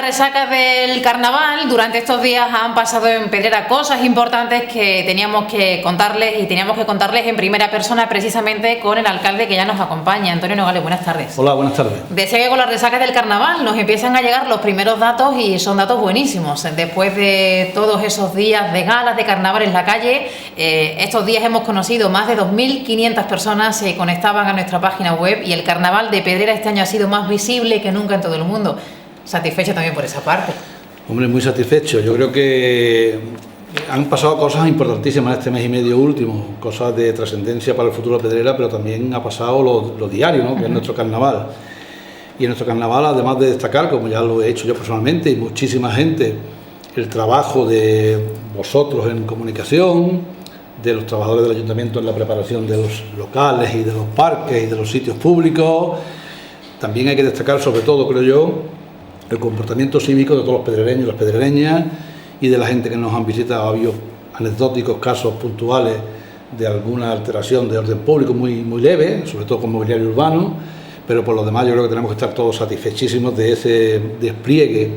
resaca del carnaval, durante estos días han pasado en Pedrera cosas importantes que teníamos que contarles y teníamos que contarles en primera persona, precisamente con el alcalde que ya nos acompaña. Antonio Nogales, buenas tardes. Hola, buenas tardes. Decía que con las resacas del carnaval nos empiezan a llegar los primeros datos y son datos buenísimos. Después de todos esos días de galas de carnaval en la calle, estos días hemos conocido más de 2.500 personas se conectaban a nuestra página web y el carnaval de Pedrera este año ha sido más visible que nunca en todo el mundo. Satisfecho también por esa parte. Hombre, muy satisfecho. Yo creo que han pasado cosas importantísimas este mes y medio último, cosas de trascendencia para el futuro de Pedrera, pero también ha pasado lo diario, ¿no? Que es nuestro carnaval. Y en nuestro carnaval, además de destacar, como ya lo he hecho yo personalmente y muchísima gente, el trabajo de vosotros en comunicación, de los trabajadores del ayuntamiento en la preparación de los locales y de los parques y de los sitios públicos, también hay que destacar, sobre todo, creo yo, el comportamiento cívico de todos los pedrereños y las pedrereñas y de la gente que nos han visitado. Ha habido anecdóticos casos puntuales de alguna alteración de orden público muy leve, sobre todo con mobiliario urbano, pero por lo demás yo creo que tenemos que estar todos satisfechísimos de ese despliegue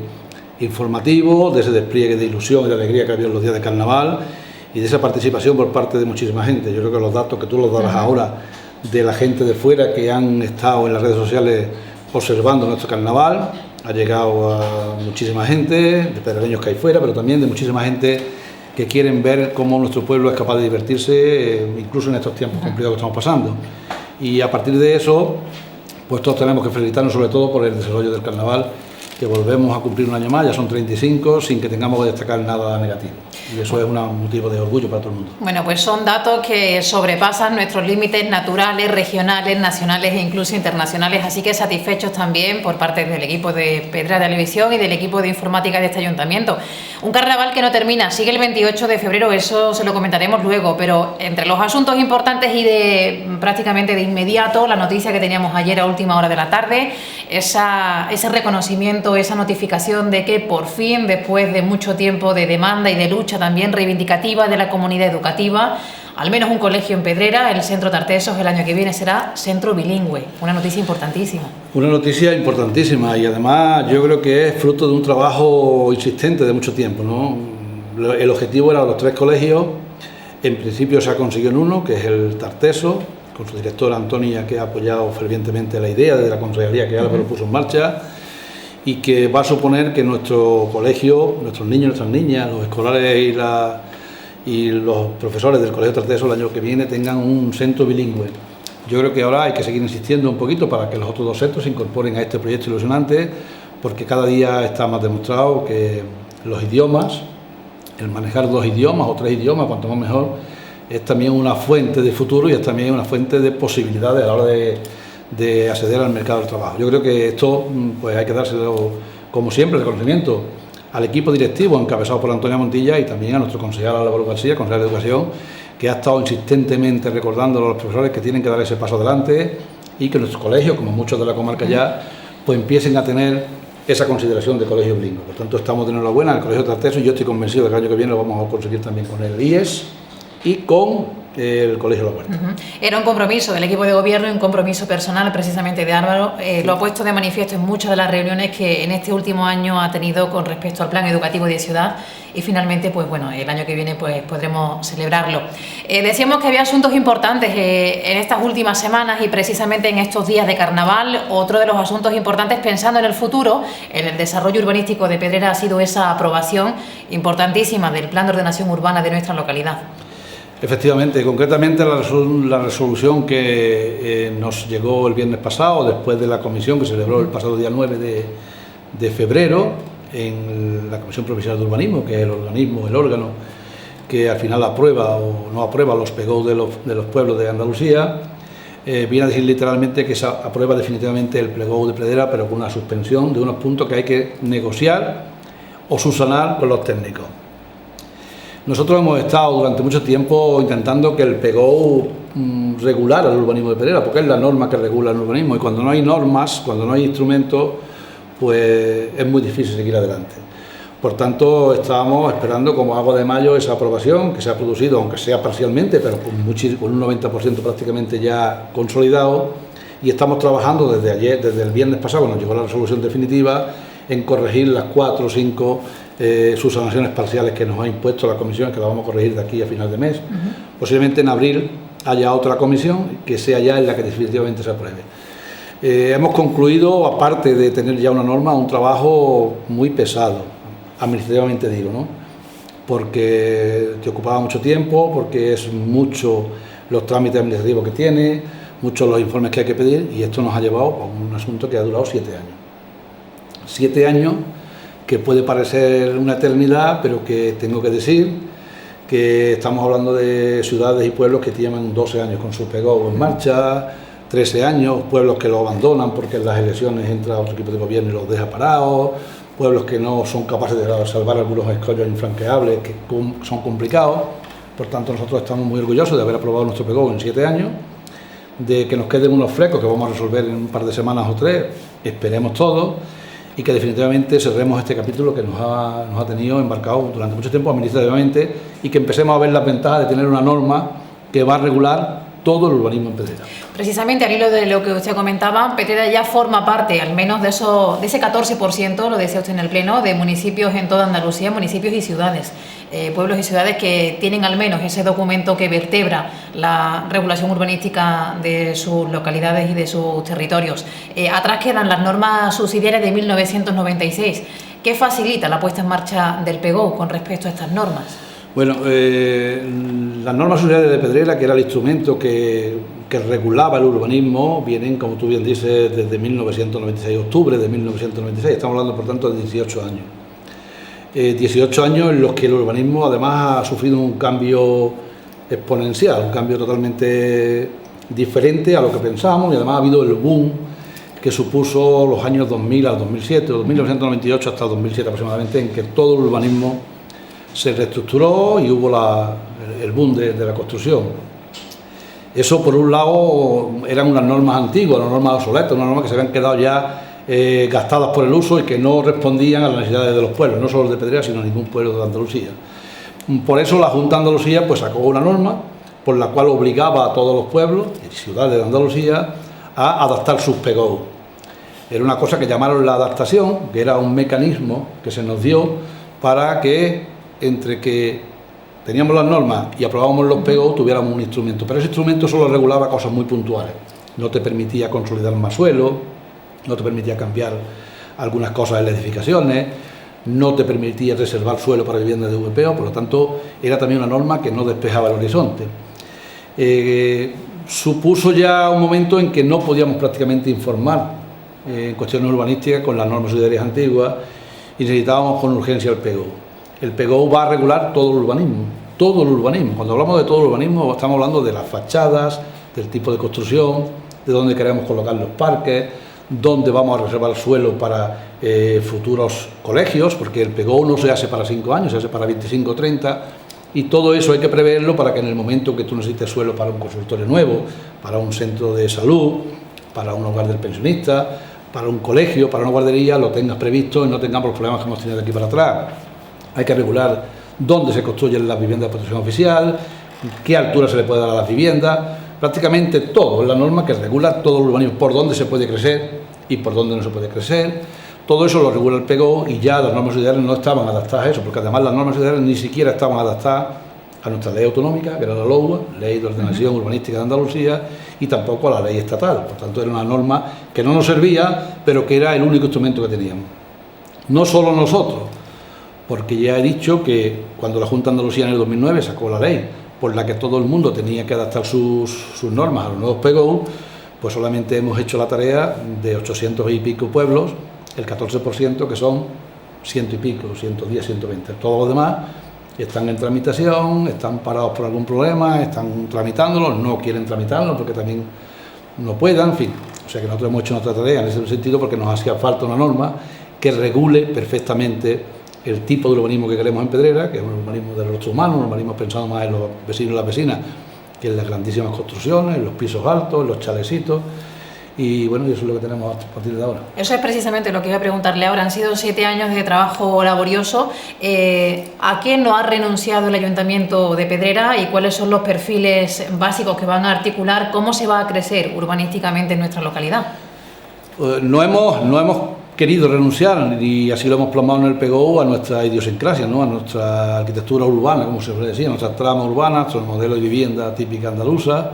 informativo, de ese despliegue de ilusión y de alegría que ha habido en los días de carnaval y de esa participación por parte de muchísima gente. Yo creo que los datos que tú los darás ahora de la gente de fuera que han estado en las redes sociales observando nuestro carnaval, ha llegado a muchísima gente, de pedrereños que hay fuera, pero también de muchísima gente que quieren ver cómo nuestro pueblo es capaz de divertirse, incluso en estos tiempos complicados que estamos pasando. Y a partir de eso, pues todos tenemos que felicitarnos sobre todo por el desarrollo del carnaval, que volvemos a cumplir un año más, ya son 35, sin que tengamos que destacar nada negativo. Y eso es un motivo de orgullo para todo el mundo. Bueno, pues son datos que sobrepasan nuestros límites naturales, regionales, nacionales e incluso internacionales, así que satisfechos también por parte del equipo de Pedrera Televisión y del equipo de informática de este ayuntamiento. Un carnaval que no termina, sigue el 28 de febrero, eso se lo comentaremos luego, pero entre los asuntos importantes y de prácticamente de inmediato, la noticia que teníamos ayer a última hora de la tarde, ese reconocimiento, esa notificación de que por fin, después de mucho tiempo de demanda y de lucha también reivindicativa de la comunidad educativa, al menos un colegio en Pedrera, el Centro Tartesos, el año que viene será centro bilingüe. Una noticia importantísima. Una noticia importantísima y además yo creo que es fruto de un trabajo insistente de mucho tiempo, ¿no? El objetivo era los 3 colegios, en principio se ha conseguido en uno, que es el Tarteso, con su directora Antonia, que ha apoyado fervientemente la idea desde la Concejalía que Álvaro puso en marcha, y que va a suponer que nuestro colegio, nuestros niños y nuestras niñas, los escolares y los profesores del Colegio Tarteso el año que viene tengan un centro bilingüe. Yo creo que ahora hay que seguir insistiendo un poquito para que los otros 2 centros se incorporen a este proyecto ilusionante, porque cada día está más demostrado que los idiomas, el manejar 2 idiomas o 3 idiomas, cuanto más mejor, es también una fuente de futuro y es también una fuente de posibilidades a la hora de acceder al mercado del trabajo. Yo creo que esto pues hay que dárselo, como siempre, el reconocimiento al equipo directivo encabezado por Antonia Montilla y también a nuestro concejal Álvaro García, concejal de Educación, que ha estado insistentemente recordando a los profesores que tienen que dar ese paso adelante y que nuestros colegios, como muchos de la comarca ya, pues empiecen a tener esa consideración de colegio bilingüe. Por tanto, estamos de enhorabuena al Colegio Tarteso y yo estoy convencido de que el año que viene lo vamos a conseguir también con el IES y con el Colegio La Huerta. Era un compromiso del equipo de gobierno y un compromiso personal precisamente de Álvaro. Lo ha puesto de manifiesto en muchas de las reuniones que en este último año ha tenido con respecto al plan educativo de ciudad y finalmente, pues bueno, el año que viene pues podremos celebrarlo. Decíamos que había asuntos importantes en estas últimas semanas y precisamente en estos días de carnaval. Otro de los asuntos importantes pensando en el futuro, en el desarrollo urbanístico de Pedrera, ha sido esa aprobación importantísima del plan de ordenación urbana de nuestra localidad. Efectivamente, concretamente la resolución que nos llegó el viernes pasado, después de la comisión que se celebró el pasado día 9 de febrero, en la Comisión Provincial de Urbanismo, que es el órgano que al final aprueba o no aprueba los PGO de los pueblos de Andalucía, viene a decir literalmente que se aprueba definitivamente el PGO de Pedrera, pero con una suspensión de unos puntos que hay que negociar o subsanar con los técnicos. Nosotros hemos estado durante mucho tiempo intentando que el PGO regulara el urbanismo de Pedrera, porque es la norma que regula el urbanismo y cuando no hay normas, cuando no hay instrumentos, pues es muy difícil seguir adelante. Por tanto, estábamos esperando como agua de mayo esa aprobación que se ha producido, aunque sea parcialmente, pero con un 90% prácticamente ya consolidado, y estamos trabajando desde el viernes pasado, cuando llegó la resolución definitiva, en corregir las 4 o 5 subsanaciones parciales que nos ha impuesto la comisión, que la vamos a corregir de aquí a final de mes. Posiblemente en abril haya otra comisión que sea ya en la que definitivamente se apruebe. Hemos concluido, aparte de tener ya una norma, un trabajo muy pesado, administrativamente digo, ¿no? Porque te ocupaba mucho tiempo, porque es mucho los trámites administrativos que tiene, muchos los informes que hay que pedir, y esto nos ha llevado a un asunto que ha durado 7 años. 7 años que puede parecer una eternidad, pero que tengo que decir que estamos hablando de ciudades y pueblos que tienen 12 años con su PGO en marcha, 13 años, pueblos que lo abandonan porque en las elecciones entra otro equipo de gobierno y los deja parados, pueblos que no son capaces de salvar algunos escollos infranqueables que son complicados. Por tanto, nosotros estamos muy orgullosos de haber aprobado nuestro PGO en 7 años, de que nos queden unos flecos que vamos a resolver en un par de semanas o 3, esperemos todos, y que definitivamente cerremos este capítulo que nos ha tenido embarcado durante mucho tiempo administrativamente, y que empecemos a ver las ventajas de tener una norma que va a regular todo el urbanismo en Pedrera. Precisamente al hilo de lo que usted comentaba, Pedrera ya forma parte, al menos de ese 14%, lo decía usted en el Pleno, de municipios en toda Andalucía, municipios y ciudades, pueblos y ciudades que tienen al menos ese documento que vertebra la regulación urbanística de sus localidades y de sus territorios. Atrás quedan las normas subsidiarias de 1996. ¿Qué facilita la puesta en marcha del PGO con respecto a estas normas? Bueno, las normas subsidiarias de Pedrera, que era el instrumento que regulaba el urbanismo, vienen, como tú bien dices, desde 1996, octubre de 1996, estamos hablando por tanto de 18 años. 18 años en los que el urbanismo además ha sufrido un cambio exponencial, un cambio totalmente diferente a lo que pensábamos, y además ha habido el boom que supuso los años 2000 al 2007, o 1998 hasta el 2007 aproximadamente, en que todo el urbanismo se reestructuró y hubo el boom de la construcción. Eso, por un lado, eran unas normas antiguas, unas normas obsoletas, unas normas que se habían quedado ya gastadas por el uso y que no respondían a las necesidades de los pueblos, no solo de Pedrera, sino de ningún pueblo de Andalucía. Por eso la Junta de Andalucía pues, sacó una norma por la cual obligaba a todos los pueblos y ciudades de Andalucía a adaptar sus PGO. Era una cosa que llamaron la adaptación, que era un mecanismo que se nos dio para que, entre que teníamos las normas y aprobábamos los PGO, tuviéramos un instrumento. Pero ese instrumento solo regulaba cosas muy puntuales. No te permitía consolidar más suelo, no te permitía cambiar algunas cosas en las edificaciones, no te permitía reservar suelo para viviendas de VPO, por lo tanto, era también una norma que no despejaba el horizonte. Supuso ya un momento en que no podíamos prácticamente informar en cuestiones urbanísticas con las normas subsidiarias antiguas y necesitábamos con urgencia el PGO. El PGO va a regular todo el urbanismo, todo el urbanismo. Cuando hablamos de todo el urbanismo estamos hablando de las fachadas, del tipo de construcción, de dónde queremos colocar los parques, dónde vamos a reservar suelo para futuros colegios, porque el PGO no se hace para 5 años, se hace para 25 o 30, y todo eso hay que preverlo para que en el momento que tú necesites suelo para un consultorio nuevo, para un centro de salud, para un hogar del pensionista, para un colegio, para una guardería, lo tengas previsto y no tengamos los problemas que hemos tenido de aquí para atrás. Hay que regular dónde se construyen las viviendas de protección oficial, qué altura se le puede dar a las viviendas, prácticamente todo, es la norma que regula todo el urbanismo, por dónde se puede crecer y por dónde no se puede crecer. Todo eso lo regula el PGO y ya las normas subsidiarias no estaban adaptadas a eso, porque además las normas subsidiarias ni siquiera estaban adaptadas a nuestra ley autonómica, que era la LOUA, Ley de Ordenación Urbanística de Andalucía, y tampoco a la ley estatal. Por tanto, era una norma que no nos servía, pero que era el único instrumento que teníamos. No solo nosotros, porque ya he dicho que cuando la Junta de Andalucía en el 2009 sacó la ley por la que todo el mundo tenía que adaptar sus normas a los nuevos PGO, pues solamente hemos hecho la tarea de 800 y pico pueblos, el 14%, que son 100 y pico, 110, 120. Todos los demás están en tramitación, están parados por algún problema, están tramitándolo, no quieren tramitarlo porque también no puedan, en fin. O sea que nosotros hemos hecho nuestra tarea en ese sentido porque nos hacía falta una norma que regule perfectamente el tipo de urbanismo que queremos en Pedrera, que es un urbanismo de rostro humano, un urbanismo pensado más en los vecinos y las vecinas que en las grandísimas construcciones, en los pisos altos, en los chalecitos. Y bueno, eso es lo que tenemos a partir de ahora. Eso es precisamente lo que iba a preguntarle ahora. Han sido 7 años de trabajo laborioso. ¿A qué no ha renunciado el Ayuntamiento de Pedrera y cuáles son los perfiles básicos que van a articular cómo se va a crecer urbanísticamente en nuestra localidad? No hemos querido renunciar, y así lo hemos plasmado en el PGO, a nuestra idiosincrasia, ¿no? A nuestra arquitectura urbana, como se suele decir, a nuestra trama urbana, nuestro modelo de vivienda típica andaluza.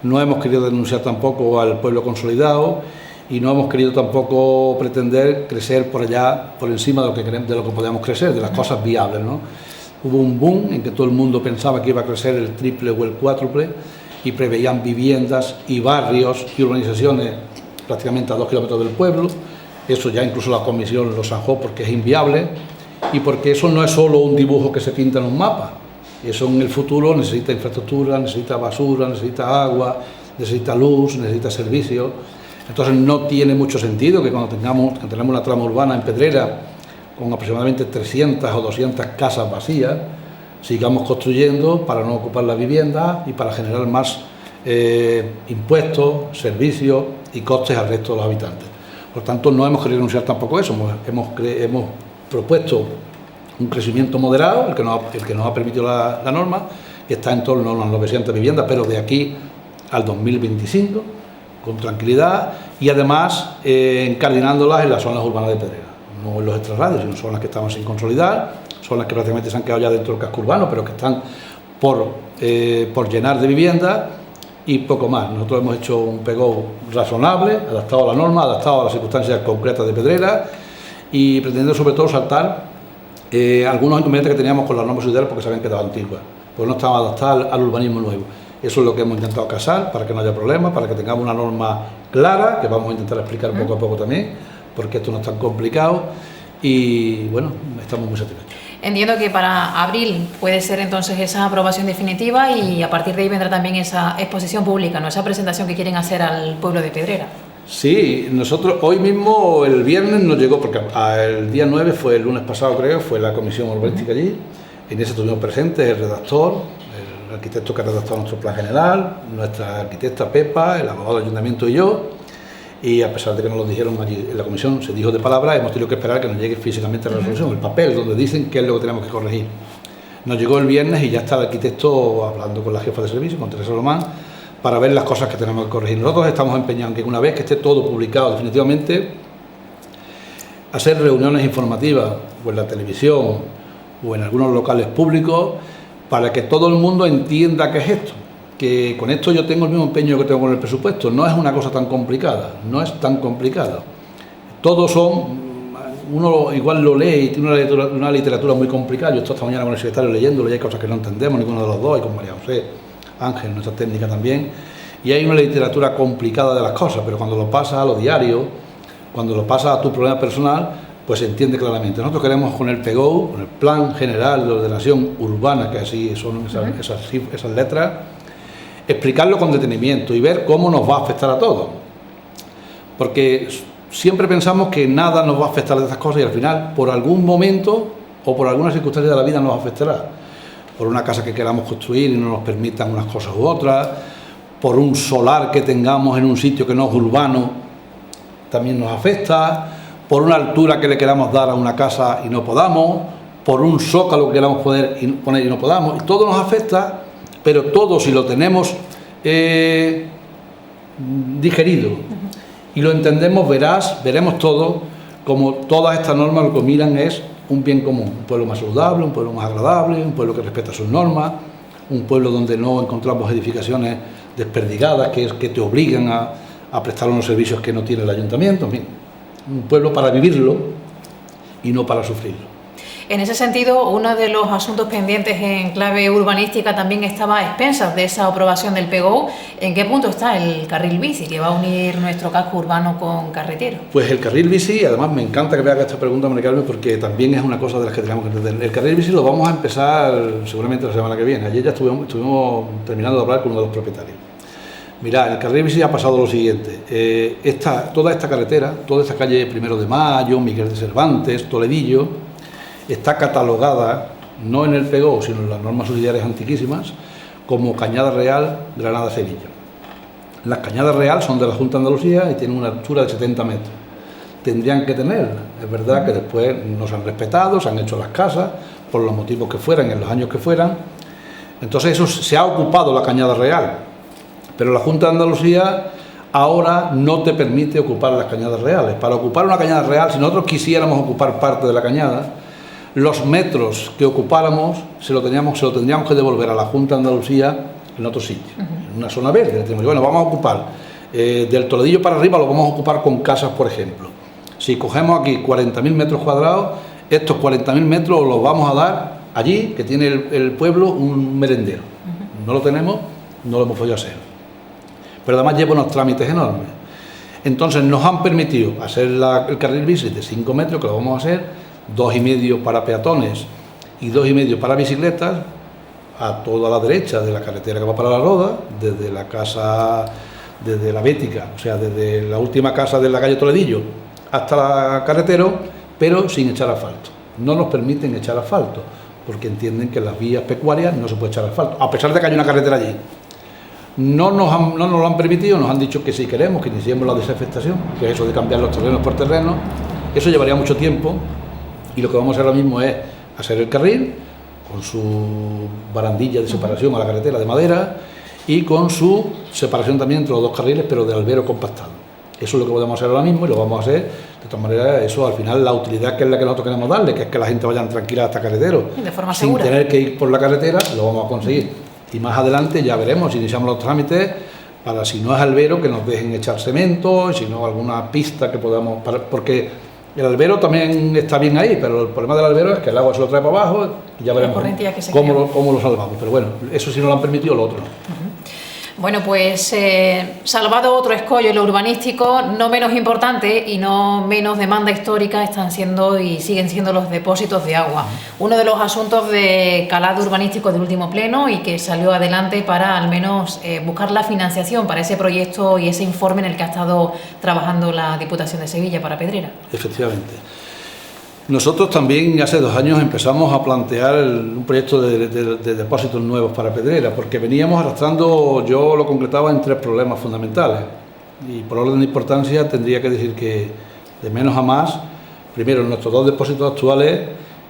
No hemos querido renunciar tampoco al pueblo consolidado y no hemos querido tampoco pretender crecer por allá, por encima de lo que podemos crecer, de las cosas viables, ¿no? Hubo un boom en que todo el mundo pensaba que iba a crecer el triple o el cuádruple y preveían viviendas y barrios y urbanizaciones prácticamente a 2 kilómetros del pueblo. Eso ya incluso la Comisión lo zanjó porque es inviable y porque eso no es solo un dibujo que se pinta en un mapa. Eso en el futuro necesita infraestructura, necesita basura, necesita agua, necesita luz, necesita servicios. Entonces no tiene mucho sentido que cuando tenemos una trama urbana en Pedrera con aproximadamente 300 o 200 casas vacías, sigamos construyendo para no ocupar la vivienda y para generar más impuestos, servicios y costes al resto de los habitantes. Por tanto, no hemos querido renunciar tampoco a eso. Hemos propuesto un crecimiento moderado, el que nos ha permitido la norma, que está en torno a unas 900 viviendas, pero de aquí al 2025, con tranquilidad, y además encardinándolas en las zonas urbanas de Pedrera, no en los extrarradios, sino zonas que estaban sin consolidar, zonas que prácticamente se han quedado ya dentro del casco urbano, pero que están por llenar de viviendas y poco más. Nosotros hemos hecho un PGO razonable, adaptado a la norma, adaptado a las circunstancias concretas de Pedrera y pretendiendo sobre todo saltar algunos inconvenientes que teníamos con las normas ciudadanas porque se habían quedado antiguas, porque no estaban adaptadas al urbanismo nuevo. Eso es lo que hemos intentado casar para que no haya problemas, para que tengamos una norma clara, que vamos a intentar explicar poco a poco también, porque esto no es tan complicado y bueno, estamos muy satisfechos. Entiendo que para abril puede ser entonces esa aprobación definitiva y a partir de ahí vendrá también esa exposición pública, ¿no? Esa presentación que quieren hacer al pueblo de Pedrera. Sí, nosotros hoy mismo, el viernes nos llegó, porque el día 9 fue el lunes pasado creo, fue la comisión urbanística allí, en ese estuvimos presentes el redactor, el arquitecto que ha redactado nuestro plan general, nuestra arquitecta Pepa, el abogado del ayuntamiento y yo, y a pesar de que nos lo dijeron allí en la comisión, se dijo de palabra, hemos tenido que esperar que nos llegue físicamente la resolución, el papel donde dicen qué es lo que tenemos que corregir. Nos llegó el viernes y ya está el arquitecto hablando con la jefa de servicio, con Teresa Román, para ver las cosas que tenemos que corregir. Nosotros estamos empeñados en que una vez que esté todo publicado definitivamente, hacer reuniones informativas o en la televisión o en algunos locales públicos para que todo el mundo entienda qué es esto. Que con esto yo tengo el mismo empeño que tengo con el presupuesto, no es una cosa tan complicada, no es tan complicado. Todos son, uno igual lo lee y tiene una literatura muy complicada. Yo estoy esta mañana con el secretario leyéndolo y hay cosas que no entendemos, ninguno de los dos, y con María José Ángel, nuestra técnica también, y hay una literatura complicada de las cosas, pero cuando lo pasas a los diarios, cuando lo pasas a tu problema personal, pues se entiende claramente. Nosotros queremos con el PGO, con el Plan General de Ordenación Urbana, que así son esas letras, explicarlo con detenimiento y ver cómo nos va a afectar a todos. Porque siempre pensamos que nada nos va a afectar de estas cosas y al final, por algún momento o por alguna circunstancia de la vida nos afectará. Por una casa que queramos construir y no nos permitan unas cosas u otras, por un solar que tengamos en un sitio que no es urbano, también nos afecta, por una altura que le queramos dar a una casa y no podamos, por un zócalo que queramos poner y no podamos, y todo nos afecta, pero todo si lo tenemos digerido y lo entendemos veremos todo, como todas estas normas lo que miran es un bien común, un pueblo más saludable, un pueblo más agradable, un pueblo que respeta sus normas, un pueblo donde no encontramos edificaciones desperdigadas que te obligan a prestar unos servicios que no tiene el ayuntamiento, en fin, un pueblo para vivirlo y no para sufrirlo. En ese sentido, uno de los asuntos pendientes en clave urbanística también estaba a expensas de esa aprobación del PGO. ¿En qué punto está el carril bici que va a unir nuestro casco urbano con carretero? Pues el carril bici, además me encanta que me haga esta pregunta, María Carmen, porque también es una cosa de las que tenemos que entender. El carril bici lo vamos a empezar seguramente la semana que viene. Ayer ya estuvimos terminando de hablar con uno de los propietarios. Mirad, el carril bici ha pasado lo siguiente. Toda esta carretera, toda esta calle 1 de Mayo, Miguel de Cervantes, Toledillo, está catalogada, no en el PGO, sino en las normas subsidiarias antiquísimas, como Cañada Real, Granada-Sevilla. Las Cañadas Real son de la Junta de Andalucía y tienen una altura de 70 metros. Tendrían que tener, es verdad que después no se han respetado, se han hecho las casas, por los motivos que fueran, en los años que fueran. Entonces eso se ha ocupado la Cañada Real, pero la Junta de Andalucía ahora no te permite ocupar las cañadas reales. Para ocupar una cañada real, si nosotros quisiéramos ocupar parte de la cañada, los metros que ocupáramos se lo tendríamos que devolver a la Junta de Andalucía en otro sitio, en una zona verde. Decimos, bueno, vamos a ocupar del Toledillo para arriba, lo vamos a ocupar con casas, por ejemplo. Si cogemos aquí 40.000 metros cuadrados, estos 40.000 metros los vamos a dar allí, que tiene el pueblo un merendero. No lo tenemos, no lo hemos podido hacer. Pero además lleva unos trámites enormes. Entonces nos han permitido hacer el carril bici de 5 metros, que lo vamos a hacer, 2,5 para peatones y 2,5 para bicicletas, a toda la derecha de la carretera que va para La Roda, desde la casa, desde la Bética, o sea, desde la última casa de la calle Toledillo hasta la carretero, pero sin echar asfalto. No nos permiten echar asfalto, porque entienden que en las vías pecuarias no se puede echar asfalto, a pesar de que hay una carretera allí. No nos lo han permitido, nos han dicho que si queremos que iniciemos la desafectación, que es eso de cambiar los terrenos por terrenos, eso llevaría mucho tiempo, y lo que vamos a hacer ahora mismo es hacer el carril con su barandilla de separación a la carretera de madera y con su separación también entre los dos carriles, pero de albero compactado. Eso es lo que podemos hacer ahora mismo y lo vamos a hacer. De todas maneras, eso al final la utilidad que es la que nosotros queremos darle, que es que la gente vaya tranquila hasta carretero, de forma sin segura, tener que ir por la carretera, lo vamos a conseguir. Y más adelante ya veremos, si iniciamos los trámites para, si no es albero, que nos dejen echar cemento, si no alguna pista que podamos, porque el albero también está bien ahí, pero el problema del albero es que el agua se lo trae para abajo y ya veremos cómo lo salvamos. Pero bueno, eso sí nos lo han permitido, lo otro no. Bueno, pues salvado otro escollo en lo urbanístico, no menos importante y no menos demanda histórica están siendo y siguen siendo los depósitos de agua. Uno de los asuntos de calado urbanístico del último pleno y que salió adelante para al menos buscar la financiación para ese proyecto y ese informe en el que ha estado trabajando la Diputación de Sevilla para Pedrera. Efectivamente. Nosotros también hace 2 años empezamos a plantear un proyecto de depósitos nuevos para Pedrera, porque veníamos arrastrando, yo lo concretaba en 3 problemas fundamentales, y por orden de importancia tendría que decir que de menos a más. Primero, nuestros 2 depósitos actuales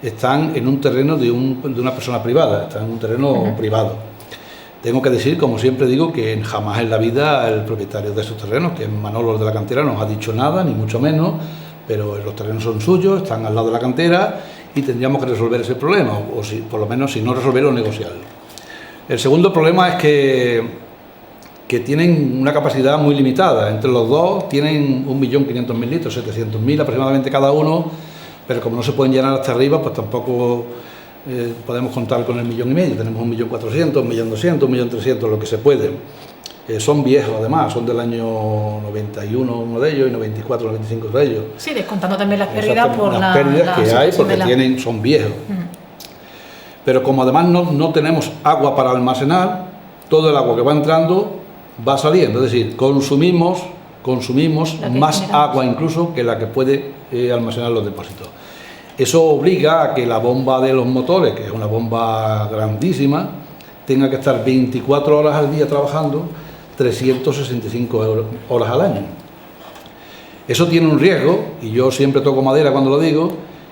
están en un terreno de una persona privada, están en un terreno privado. Tengo que decir, como siempre digo, que jamás en la vida el propietario de esos terrenos, que es Manolo de la Cantera, nos ha dicho nada, ni mucho menos, pero los terrenos son suyos, están al lado de la cantera y tendríamos que resolver ese problema, o si, por lo menos si no resolverlo, negociarlo. El segundo problema es que tienen una capacidad muy limitada, entre los dos tienen 1.500.000 litros, 700.000 aproximadamente cada uno, pero como no se pueden llenar hasta arriba, pues tampoco podemos contar con el 1,5 millones, tenemos 1.400.000, 1.200.000, 1.300.000, lo que se puede. Son viejos además, son del año 91 uno de ellos y 94, 95 de ellos. Sí, descontando también las pérdidas por las pérdidas que hay porque son viejos. Pero como además no tenemos agua para almacenar, todo el agua que va entrando va saliendo, es decir, consumimos más agua incluso que la que puede almacenar los depósitos. Eso obliga a que la bomba de los motores, que es una bomba grandísima, tenga que estar 24 horas al día trabajando, 365 horas al año. Eso tiene un riesgo, y yo siempre toco madera cuando lo digo,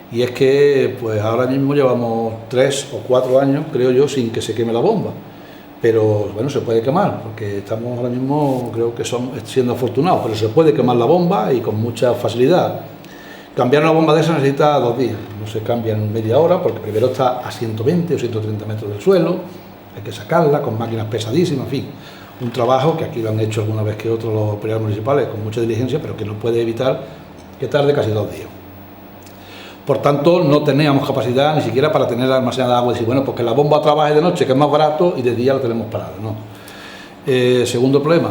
y es que pues ahora mismo llevamos 3 o 4 años, creo yo, sin que se queme la bomba. Pero bueno, se puede quemar, porque estamos ahora mismo, creo que siendo afortunados, pero se puede quemar la bomba y con mucha facilidad. Cambiar una bomba de esa necesita 2 días, no se cambia en media hora, porque primero está a 120 o 130 metros del suelo, hay que sacarla con máquinas pesadísimas, en fin. Un trabajo que aquí lo han hecho alguna vez que otros los operadores municipales con mucha diligencia, pero que no puede evitar que tarde casi 2 días. Por tanto, no teníamos capacidad ni siquiera para tener almacenada agua y decir, bueno, pues que la bomba trabaje de noche, que es más barato, y de día la tenemos parada, no. Segundo problema,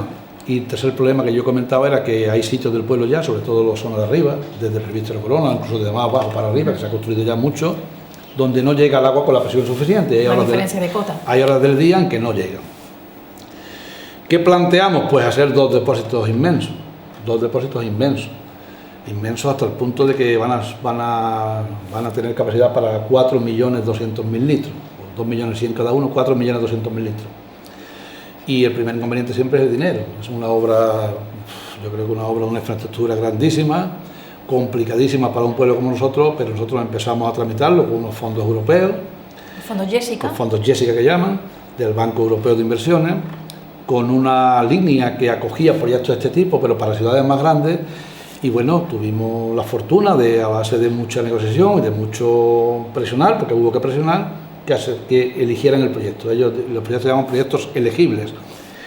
y tercer problema que yo comentaba era que hay sitios del pueblo ya, sobre todo las zonas de arriba, desde el Revista de la Corona, incluso de más abajo para arriba, que se ha construido ya mucho, donde no llega el agua con la presión suficiente. Hay diferencia de cota. Hay horas del día en que no llegan. ¿Qué planteamos? Pues hacer 2 depósitos inmensos, inmensos hasta el punto de que van a tener capacidad para 4.200.000 litros, 2.100.000 cada uno, 4.200.000 litros. Y el primer inconveniente siempre es el dinero. Es una obra, yo creo que una infraestructura grandísima, complicadísima para un pueblo como nosotros, pero nosotros empezamos a tramitarlo con unos fondos europeos. ¿Fondos Jessica? Con fondos Jessica que llaman, del Banco Europeo de Inversiones, con una línea que acogía proyectos de este tipo, pero para ciudades más grandes. Y bueno, tuvimos la fortuna de, a base de mucha negociación y de mucho presionar, porque hubo que presionar, que eligieran el proyecto. Los proyectos se llaman proyectos elegibles.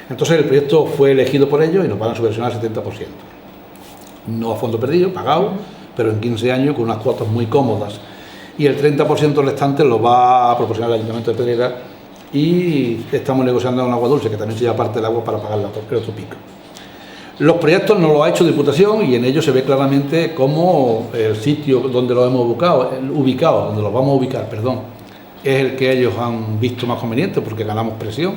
Entonces el proyecto fue elegido por ellos y nos van a subvencionar el 70%. No a fondo perdido, pagado, pero en 15 años con unas cuotas muy cómodas. Y el 30% restante lo va a proporcionar el Ayuntamiento de Pedrera y estamos negociando un agua dulce, que también se lleva parte del agua para pagar el otro pico. Los proyectos no los ha hecho Diputación y en ellos se ve claramente cómo el sitio donde los hemos ubicado, donde los vamos a ubicar, es el que ellos han visto más conveniente porque ganamos presión.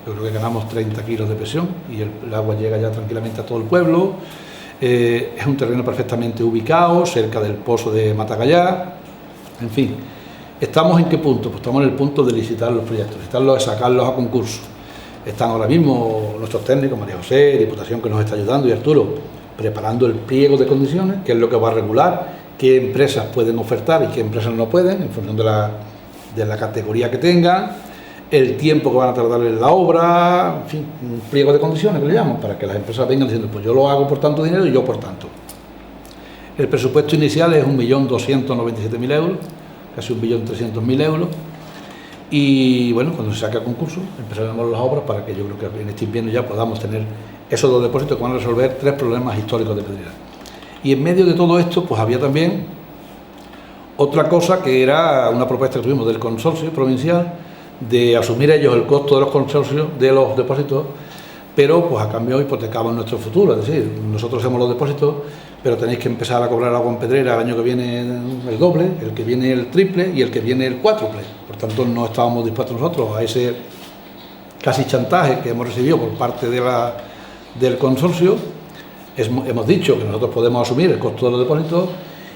Yo creo que ganamos 30 kilos de presión y el agua llega ya tranquilamente a todo el pueblo. Es un terreno perfectamente ubicado, cerca del pozo de Matagallá. En fin, ¿estamos en qué punto? Pues estamos en el punto de licitar los proyectos, de sacarlos a concurso. Están ahora mismo nuestros técnicos, María José, Diputación, que nos está ayudando, y Arturo, preparando el pliego de condiciones, que es lo que va a regular qué empresas pueden ofertar y qué empresas no pueden, en función de la categoría que tengan, el tiempo que van a tardar en la obra, en fin, un pliego de condiciones que le llaman, para que las empresas vengan diciendo, pues yo lo hago por tanto dinero y yo por tanto. El presupuesto inicial es 1.297.000 euros, casi 1.300.000 euros. Y bueno, cuando se saque a concurso empezaremos las obras para que yo creo que en este invierno ya podamos tener esos dos depósitos que van a resolver 3 problemas históricos de Pedrera. Y en medio de todo esto pues había también otra cosa, que era una propuesta que tuvimos del consorcio provincial de asumir ellos el costo de los consorcios de los depósitos, pero pues a cambio hipotecaban nuestro futuro. Es decir, nosotros hacemos los depósitos, pero tenéis que empezar a cobrar agua en Pedrera el año que viene el doble, el que viene el triple y el que viene el cuádruple. Por tanto, no estábamos dispuestos nosotros a ese casi chantaje que hemos recibido por parte del consorcio. Hemos dicho que nosotros podemos asumir el costo de los depósitos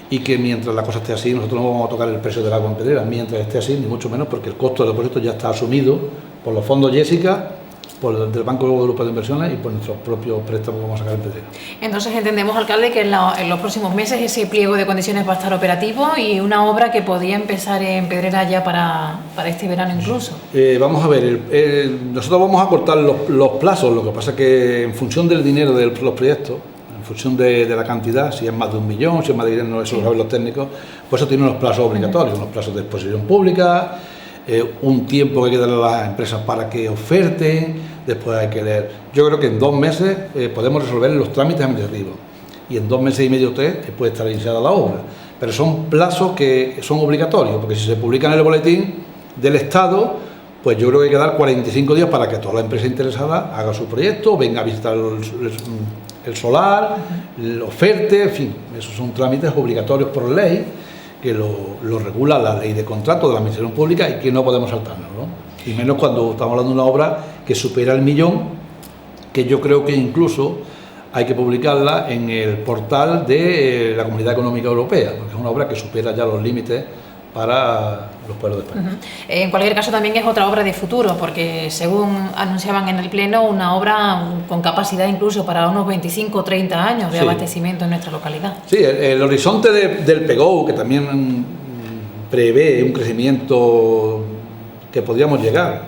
y que mientras la cosa esté así, nosotros no vamos a tocar el precio del agua en Pedrera, mientras esté así, ni mucho menos, porque el costo del depósito ya está asumido por los fondos Jessica, del Banco Europeo de Inversiones y por nuestros propios préstamos que vamos a sacar en Pedrera. Entonces entendemos, alcalde, que en los próximos meses ese pliego de condiciones va a estar operativo y una obra que podría empezar en Pedrera ya para este verano incluso. Vamos a ver, nosotros vamos a cortar los plazos, lo que pasa es que en función del dinero de los proyectos, en función de la cantidad, si es más de 1 millón, si es más de dinero, eso lo saben los técnicos, pues eso tiene unos plazos obligatorios, unos plazos de exposición pública, un tiempo que hay que darle a las empresas para que oferten, después hay que leer. Yo creo que en 2 meses podemos resolver los trámites administrativos y en 2 meses y medio o 3 puede estar iniciada la obra, pero son plazos que son obligatorios, porque si se publican en el boletín del Estado, pues yo creo que hay que dar 45 días para que toda la empresa interesada haga su proyecto, venga a visitar el solar, oferte, en fin, esos son trámites obligatorios por ley, que lo regula la ley de contrato de la administración pública y que no podemos saltarnos, ¿no? Y menos cuando estamos hablando de una obra que supera el 1 millón, que yo creo que incluso hay que publicarla en el portal de la Comunidad Económica Europea, porque es una obra que supera ya los límites para los pueblos de España. En cualquier caso también es otra obra de futuro, porque según anunciaban en el Pleno, una obra con capacidad incluso para unos 25 o 30 años de abastecimiento en nuestra localidad. Sí, el horizonte del PEGO, que también prevé un crecimiento que podríamos llegar,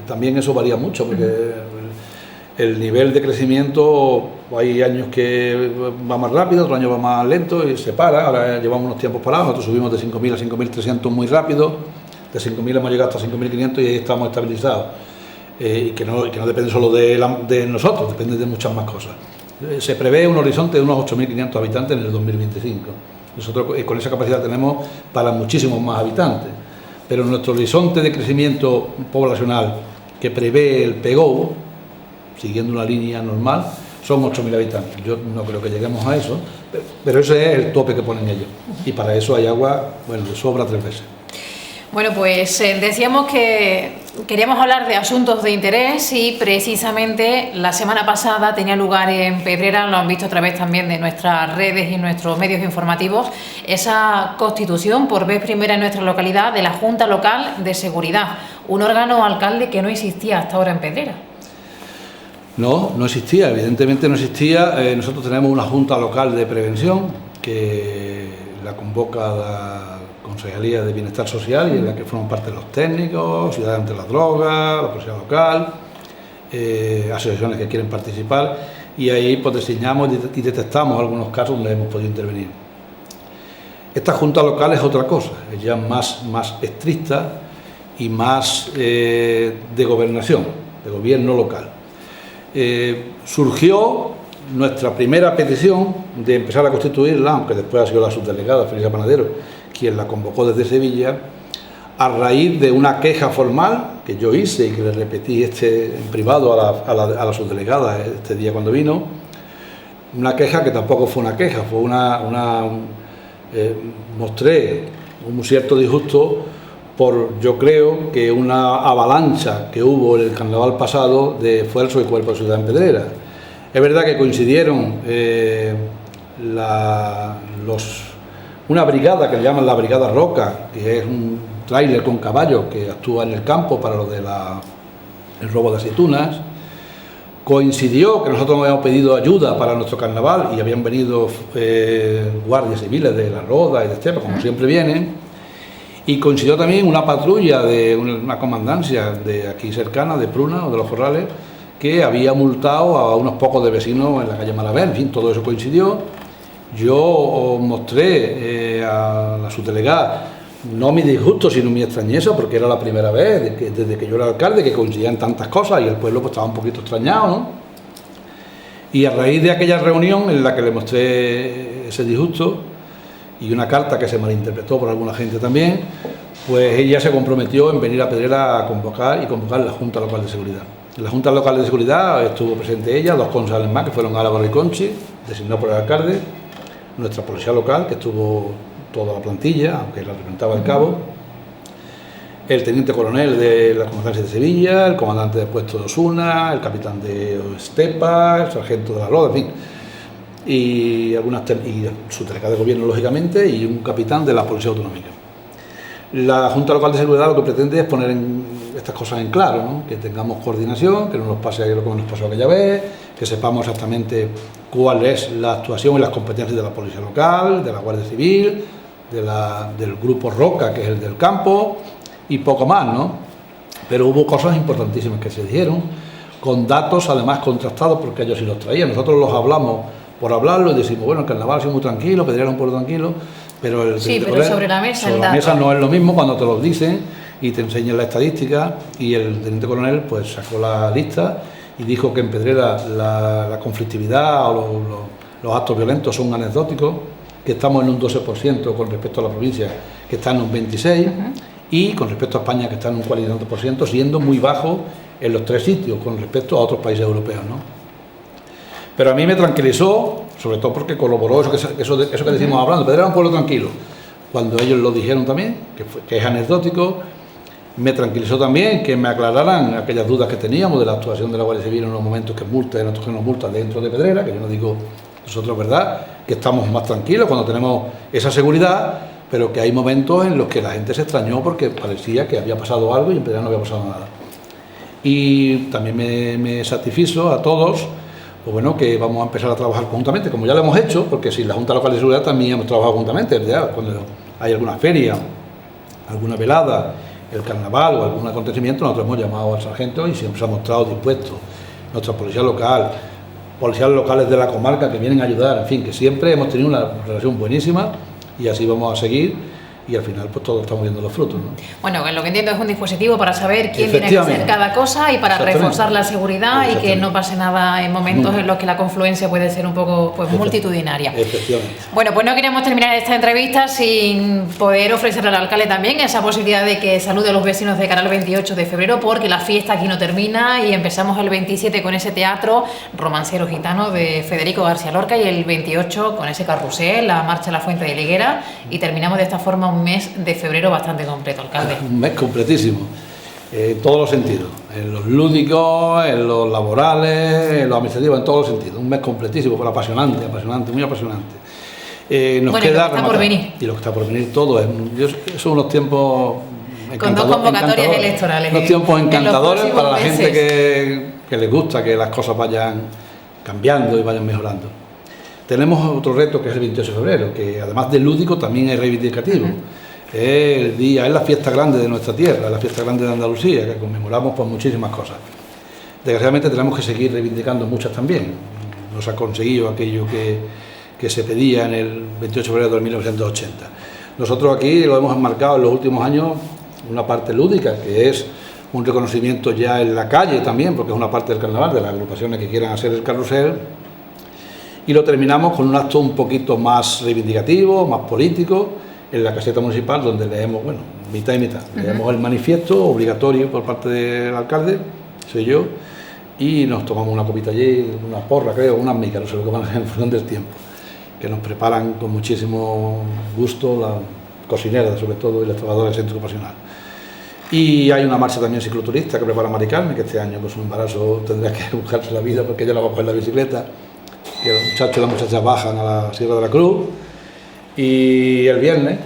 también eso varía mucho, porque el nivel de crecimiento, hay años que va más rápido, otros años va más lento y se para. Ahora llevamos unos tiempos parados, nosotros subimos de 5.000 a 5.300 muy rápido, de 5.000 hemos llegado hasta 5.500 y ahí estamos estabilizados. Y que no depende solo de nosotros, depende de muchas más cosas. Se prevé un horizonte de unos 8.500 habitantes en el 2025. Nosotros con esa capacidad tenemos para muchísimos más habitantes, pero nuestro horizonte de crecimiento poblacional que prevé el PEGO, siguiendo una línea normal, son 8.000 habitantes. Yo no creo que lleguemos a eso, pero ese es el tope que ponen ellos. Y para eso hay agua, bueno, de sobra 3 veces. Bueno, pues decíamos que queríamos hablar de asuntos de interés y precisamente la semana pasada tenía lugar en Pedrera, lo han visto a través también de nuestras redes y nuestros medios informativos, esa constitución por vez primera en nuestra localidad de la Junta Local de Seguridad, un órgano, alcalde, que no existía hasta ahora en Pedrera. No existía, evidentemente no existía. Nosotros tenemos una Junta Local de Prevención que la convoca la Concejalía de Bienestar Social y en la que forman parte los técnicos, Ciudadanos ante la Droga, la Policía Local asociaciones que quieren participar, y ahí pues diseñamos y detectamos algunos casos donde hemos podido intervenir. Esta junta local es otra cosa, es ya más estricta y más de gobernación, de gobierno local. Surgió nuestra primera petición de empezar a constituirla, aunque después ha sido la subdelegada Felisa Panadero quien la convocó desde Sevilla, a raíz de una queja formal que yo hice y que le repetí en privado a la subdelegada este día cuando vino. Una queja que tampoco fue una queja, fue mostré un cierto disgusto por, yo creo, que una avalancha que hubo en el carnaval pasado de esfuerzo y cuerpo de seguridad en Pedrera. Es verdad que coincidieron una brigada que le llaman la Brigada Roca, que es un tráiler con caballos que actúa en el campo para lo de el robo de aceitunas. Coincidió que nosotros habíamos pedido ayuda para nuestro carnaval y habían venido guardias civiles de la Roda y de Estepa, como siempre vienen. Y coincidió también una patrulla de una comandancia de aquí cercana, de Pruna o de Los Corrales, que había multado a unos pocos de vecinos en la calle Malaver. En fin, todo eso coincidió. Yo mostré a la subdelegada no mi disgusto, sino mi extrañeza, porque era la primera vez desde que yo era alcalde que coincidían tantas cosas y el pueblo pues estaba un poquito extrañado, ¿no? Y a raíz de aquella reunión en la que le mostré ese disgusto y una carta que se malinterpretó por alguna gente también, pues ella se comprometió en venir a Pedrera a convocar la Junta Local de Seguridad. En la Junta Local de Seguridad estuvo presente ella, 2 concejales más, que fueron Álvaro y Conchi, designados por el alcalde, nuestra policía local, que estuvo toda la plantilla, aunque la representaba el cabo, el teniente coronel de la Comandancia de Sevilla, el comandante de puesto de Osuna, el capitán de Estepa, el sargento de la Roda, en fin, y su delegado de gobierno, lógicamente, y un capitán de la Policía Autonómica. La Junta Local de Seguridad lo que pretende es poner estas cosas en claro, ¿no? Que tengamos coordinación, que no nos pase lo que nos pasó aquella vez, que sepamos exactamente cuál es la actuación y las competencias de la Policía Local, de la Guardia Civil, del Grupo Roca, que es el del campo, y poco más, ¿no? Pero hubo cosas importantísimas que se dijeron, con datos además contrastados, porque ellos sí los traían. Nosotros los hablamos por hablarlo y decimos, bueno, el carnaval ha sido muy tranquilo, Pedrera era un pueblo tranquilo, pero sobre la mesa no es lo mismo cuando te lo dicen y te enseñan la estadística. Y el teniente coronel pues sacó la lista y dijo que en Pedrera la conflictividad o los actos violentos son anecdóticos, que estamos en un 12% con respecto a la provincia, que está en un 26%, y con respecto a España, que está en un 49%, siendo muy bajo en los 3 sitios con respecto a otros países europeos, ¿no? Pero a mí me tranquilizó, sobre todo porque corroboró eso que decimos hablando. Pedrera era un pueblo tranquilo. Cuando ellos lo dijeron también, que es anecdótico, me tranquilizó también que me aclararan aquellas dudas que teníamos de la actuación de la Guardia Civil en unos momentos que multa, en otros que no multa dentro de Pedrera, que yo no digo nosotros, ¿verdad?, que estamos más tranquilos cuando tenemos esa seguridad, pero que hay momentos en los que la gente se extrañó porque parecía que había pasado algo y en Pedrera no había pasado nada. Y también me satisfizo a todos, pues bueno, que vamos a empezar a trabajar conjuntamente, como ya lo hemos hecho, porque si la Junta Local de Seguridad también hemos trabajado conjuntamente, ¿verdad? Cuando hay alguna feria, alguna velada, el carnaval o algún acontecimiento, nosotros hemos llamado al sargento y siempre se ha mostrado dispuesto. Nuestra policía local, policías locales de la comarca que vienen a ayudar, en fin, que siempre hemos tenido una relación buenísima y así vamos a seguir. Y al final pues todos estamos viendo los frutos, ¿no? Bueno, lo que entiendo es un dispositivo para saber quién tiene que hacer cada cosa y para reforzar la seguridad y que no pase nada en momentos en los que la confluencia puede ser un poco pues multitudinaria. Bueno, pues no queremos terminar esta entrevista sin poder ofrecerle al alcalde también esa posibilidad de que salude a los vecinos de cara al 28 de febrero, porque la fiesta aquí no termina y empezamos el 27 con ese teatro romancero gitano de Federico García Lorca y el 28 con ese carrusel, la marcha a la Fuente de la Higuera, y terminamos de esta forma un mes de febrero bastante completo, alcalde. Un mes completísimo, en todos los sentidos, en los lúdicos, en los laborales, en los administrativos, en todos los sentidos. Un mes completísimo, pero apasionante, muy apasionante. Nos queda lo que está por venir. Y lo que está por venir todo. Son unos tiempos con 2 convocatorias electorales. Unos tiempos encantadores para la gente que les gusta que las cosas vayan cambiando y vayan mejorando. Tenemos otro reto que es el 28 de febrero, que además de lúdico también es reivindicativo. Es la fiesta grande de nuestra tierra, la fiesta grande de Andalucía, que conmemoramos por muchísimas cosas. Desgraciadamente tenemos que seguir reivindicando muchas también. No se ha conseguido aquello que se pedía en el 28 de febrero de 1980. Nosotros aquí lo hemos enmarcado en los últimos años una parte lúdica, que es un reconocimiento ya en la calle también, porque es una parte del carnaval, de las agrupaciones que quieran hacer el carrusel, y lo terminamos con un acto un poquito más reivindicativo, más político, en la caseta municipal, donde leemos, bueno, mitad y mitad, leemos el manifiesto obligatorio por parte del alcalde, soy yo, y nos tomamos una copita allí, una porra, creo, unas micas, no sé lo que van a hacer en función del tiempo, que nos preparan con muchísimo gusto las cocineras, sobre todo, y las trabajadoras del centro ocupacional. Y hay una marcha también cicloturista que prepara Mari Carmen, que este año con su embarazo tendrá que buscarse la vida porque ella no va a coger la bicicleta, que los muchachos y las muchachas bajan a la Sierra de la Cruz. Y el viernes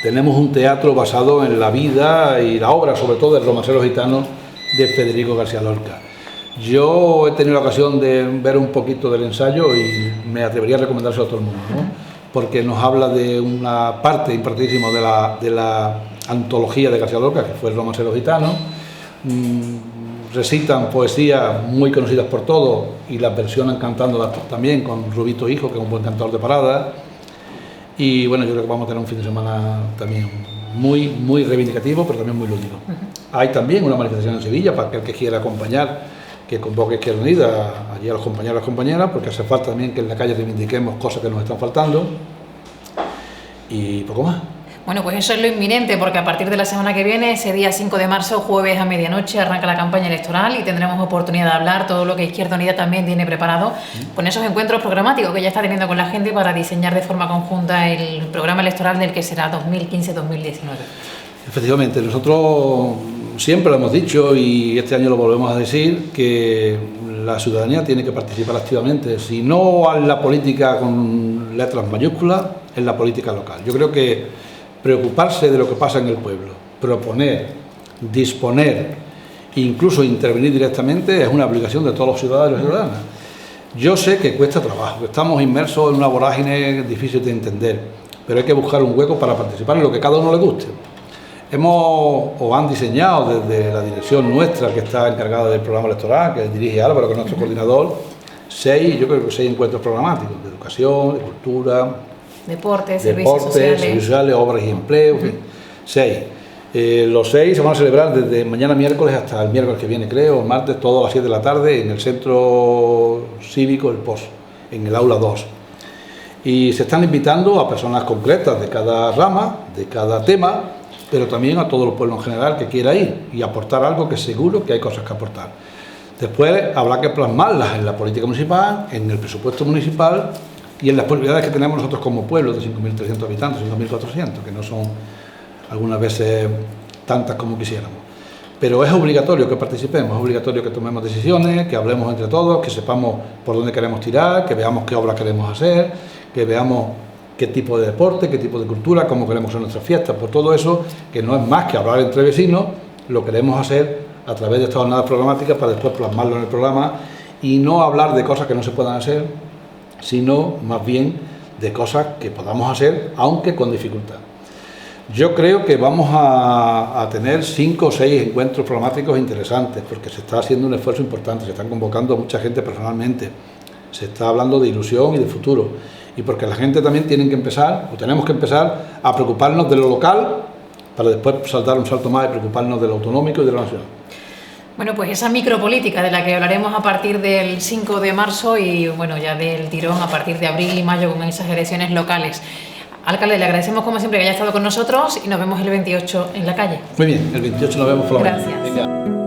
tenemos un teatro basado en la vida y la obra, sobre todo, del romancero gitano de Federico García Lorca. Yo he tenido la ocasión de ver un poquito del ensayo y me atrevería a recomendárselo a todo el mundo, ¿no? Porque nos habla de una parte importantísima de la antología de García Lorca, que fue el romancero gitano. Recitan poesías muy conocidas por todos y las versionan cantándolas también con Rubito Hijo, que es un buen cantador de parada. Y bueno, yo creo que vamos a tener un fin de semana también muy reivindicativo, pero también muy lúdico. Hay también una manifestación en Sevilla para aquel que quiera acompañar, que convoque Izquierda Unida allí a los compañeros y las compañeras, porque hace falta también que en la calle reivindiquemos cosas que nos están faltando. Y poco más. Bueno, pues eso es lo inminente, porque a partir de la semana que viene, ese día 5 de marzo, jueves a medianoche, arranca la campaña electoral y tendremos oportunidad de hablar todo lo que Izquierda Unida también tiene preparado con esos encuentros programáticos que ya está teniendo con la gente para diseñar de forma conjunta el programa electoral del que será 2015-2019. Efectivamente, nosotros siempre lo hemos dicho y este año lo volvemos a decir, que la ciudadanía tiene que participar activamente, si no en la política con letras mayúsculas, en la política local. Yo creo que preocuparse de lo que pasa en el pueblo, proponer, disponer, incluso intervenir directamente es una obligación de todos los ciudadanos y ciudadanas. Yo sé que cuesta trabajo, que estamos inmersos en una vorágine difícil de entender, pero hay que buscar un hueco para participar en lo que cada uno le guste. Han diseñado desde la dirección nuestra, que está encargada del programa electoral, que dirige Álvaro, que es nuestro coordinador, yo creo que 6 encuentros programáticos, de educación, de cultura, deportes, servicios sociales, obras y empleo, 6. Los 6 se van a celebrar desde mañana miércoles hasta el miércoles que viene, creo, martes, todo a las 7 de la tarde, en el centro cívico El Pozo, en el aula 2. Y se están invitando a personas concretas de cada rama, de cada tema, pero también a todo el pueblo en general que quiera ir y aportar algo, que seguro que hay cosas que aportar. Después habrá que plasmarlas en la política municipal, en el presupuesto municipal y en las posibilidades que tenemos nosotros como pueblo de 5.300 habitantes, 5.400, que no son algunas veces tantas como quisiéramos. Pero es obligatorio que participemos, es obligatorio que tomemos decisiones, que hablemos entre todos, que sepamos por dónde queremos tirar, que veamos qué obras queremos hacer, que veamos qué tipo de deporte, qué tipo de cultura, cómo queremos hacer nuestras fiestas. Por todo eso, que no es más que hablar entre vecinos, lo queremos hacer a través de estas jornadas programáticas para después plasmarlo en el programa y no hablar de cosas que no se puedan hacer, sino más bien de cosas que podamos hacer, aunque con dificultad. Yo creo que vamos a tener 5 o 6 encuentros programáticos interesantes, porque se está haciendo un esfuerzo importante, se están convocando a mucha gente personalmente, se está hablando de ilusión y de futuro, y porque la gente también tiene que empezar, o tenemos que empezar, a preocuparnos de lo local, para después saltar un salto más y preocuparnos de lo autonómico y de lo nacional. Bueno, pues esa micropolítica de la que hablaremos a partir del 5 de marzo y bueno, ya del tirón a partir de abril y mayo con esas elecciones locales. Alcalde, le agradecemos como siempre que haya estado con nosotros y nos vemos el 28 en la calle. Muy bien, el 28 nos vemos por la mañana. Gracias.